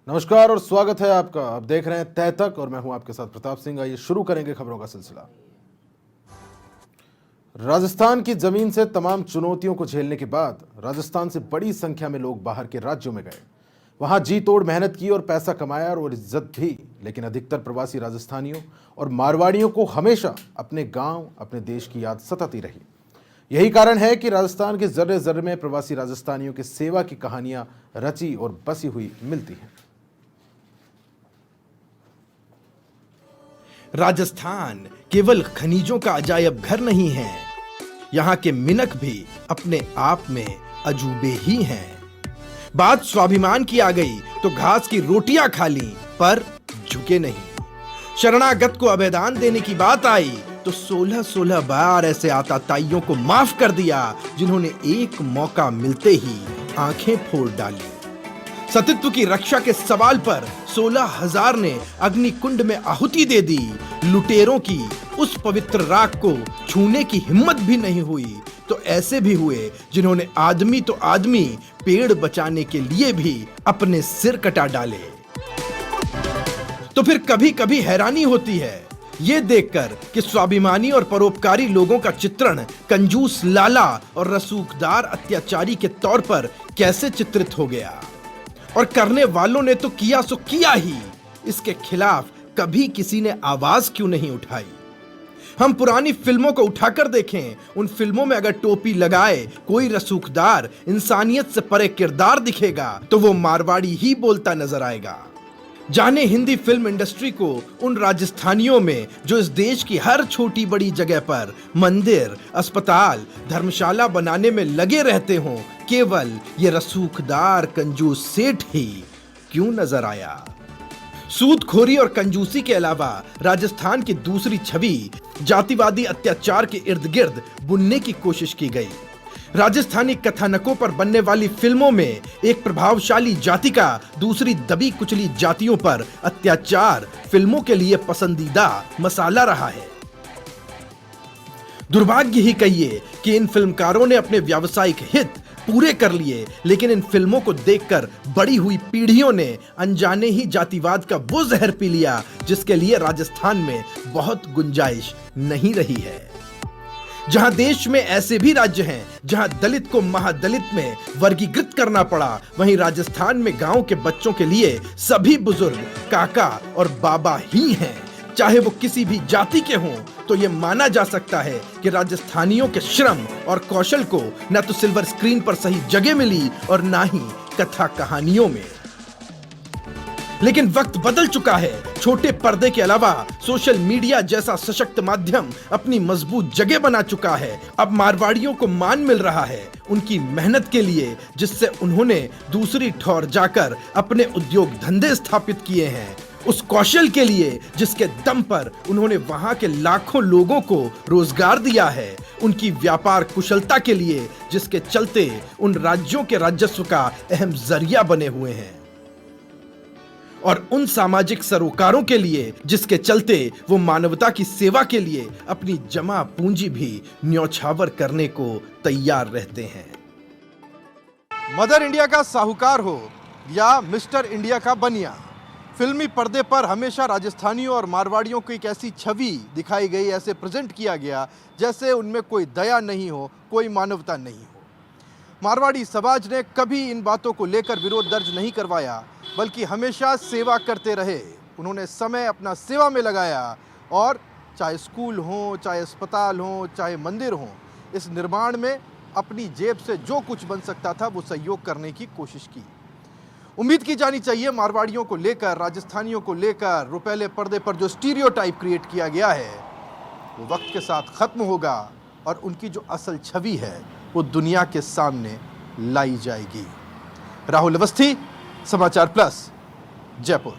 नमस्कार और स्वागत है आपका। आप देख रहे हैं तय तक और मैं हूं आपके साथ प्रताप सिंह। आइए शुरू करेंगे खबरों का सिलसिला। राजस्थान की जमीन से तमाम चुनौतियों को झेलने के बाद राजस्थान से बड़ी संख्या में लोग बाहर के राज्यों में गए, वहां जी तोड़ मेहनत की और पैसा कमाया और इज्जत भी। लेकिन अधिकतर प्रवासी राजस्थानियों और मारवाड़ियों को हमेशा अपने गांव, अपने देश की याद सताती रही। यही कारण है कि राजस्थान के जर्रे जर्रे में प्रवासी राजस्थानियों की सेवा की कहानियां रची और बसी हुई मिलती हैं। राजस्थान केवल खनिजों का अजायब घर नहीं है, यहाँ के मिनक भी अपने आप में अजूबे ही हैं। बात स्वाभिमान की आ गई तो घास की रोटियां खा ली पर झुके नहीं। शरणागत को अभयदान देने की बात आई तो 16-16 बार ऐसे आताताइयों को माफ कर दिया जिन्होंने एक मौका मिलते ही आंखें फोड़ डाली। सतीत्व की रक्षा के सवाल पर 16,000 ने अग्नि कुंड में आहुति दे दी। लुटेरों की उस पवित्र राख को छूने की हिम्मत भी नहीं हुई तो ऐसे भी हुए जिन्होंने आदमी तो आदमी पेड़ बचाने के लिए भी अपने सिर कटा डाले। तो फिर कभी कभी हैरानी होती है ये देखकर कि स्वाभिमानी और परोपकारी लोगों का चित्रण कंजूस लाला और रसूखदार अत्याचारी के तौर पर कैसे चित्रित हो गया, और करने वालों ने तो किया सो किया ही। इसके खिलाफ कभी किसी ने आवाज क्यों नहीं उठाई? हम पुरानी फिल्मों को उठाकर देखें, उन फिल्मों में अगर टोपी लगाए कोई रसूखदार इंसानियत से परे किरदार दिखेगा तो वो मारवाड़ी ही बोलता नजर आएगा। जाने हिंदी फिल्म इंडस्ट्री को उन राजस्थानियों में जो इस देश की हर छोटी बड़ी जगह पर मंदिर, अस्पताल, धर्मशाला बनाने में लगे रहते हों, केवल ये रसूखदार कंजूस सेठ ही क्यों नजर आया? सूदखोरी और कंजूसी के अलावा राजस्थान की दूसरी छवि जातिवादी अत्याचार के इर्द गिर्द बुनने की कोशिश की गई। राजस्थानी कथानकों पर बनने वाली फिल्मों में एक प्रभावशाली जाति का दूसरी दबी कुचली जातियों पर अत्याचार फिल्मों के लिए पसंदीदा मसाला रहा है। दुर्भाग्य ही कहिए कि इन फिल्मकारों ने अपने व्यावसायिक हित पूरे कर लिए, लेकिन इन फिल्मों को देखकर बड़ी हुई पीढ़ियों ने अनजाने ही जातिवाद का वो जहर पी लिया जिसके लिए राजस्थान में बहुत गुंजाइश नहीं रही है। जहां देश में ऐसे भी राज्य हैं जहां दलित को महादलित में वर्गीकृत करना पड़ा, वहीं राजस्थान में गांव के बच्चों के लिए सभी बुजुर्ग काका और बाबा ही हैं। चाहे वो किसी भी जाति के हों, तो ये माना जा सकता है कि राजस्थानियों के श्रम और कौशल को न तो सिल्वर स्क्रीन पर सही जगह मिली और ना ही कथा कहानियों में। लेकिन वक्त बदल चुका है। छोटे पर्दे के अलावा सोशल मीडिया जैसा सशक्त माध्यम अपनी मजबूत जगह बना चुका है। अब मारवाड़ियों को मान मिल रहा है उनकी मेहनत के लिए, जिससे उन्होंने दूसरी ठौर जाकर अपने उद्योग धंधे स्थापित किए हैं, उस कौशल के लिए जिसके दम पर उन्होंने वहां के लाखों लोगों को रोजगार दिया है, उनकी व्यापार कुशलता के लिए जिसके चलते उन राज्यों के राजस्व का अहम जरिया बने हुए हैं, और उन सामाजिक सरोकारों के लिए जिसके चलते वो मानवता की सेवा के लिए अपनी जमा पूंजी भी न्यौछावर करने को तैयार रहते हैं। मदर इंडिया का साहूकार हो या मिस्टर इंडिया का बनिया, फिल्मी पर्दे पर हमेशा राजस्थानियों और मारवाड़ियों की एक ऐसी छवि दिखाई गई, ऐसे प्रेजेंट किया गया जैसे उनमें कोई दया नहीं हो, कोई मानवता नहीं हो। मारवाड़ी समाज ने कभी इन बातों को लेकर विरोध दर्ज नहीं करवाया, बल्कि हमेशा सेवा करते रहे। उन्होंने समय अपना सेवा में लगाया और चाहे स्कूल हो, चाहे अस्पताल हो, चाहे मंदिर हो, इस निर्माण में अपनी जेब से जो कुछ बन सकता था वो सहयोग करने की कोशिश की। उम्मीद की जानी चाहिए मारवाड़ियों को लेकर, राजस्थानियों को लेकर रुपहले पर्दे पर जो स्टीरियोटाइप क्रिएट किया गया है वो वक्त के साथ खत्म होगा और उनकी जो असल छवि है वो दुनिया के सामने लाई जाएगी। राहुल अवस्थी, समाचार प्लस, जयपुर।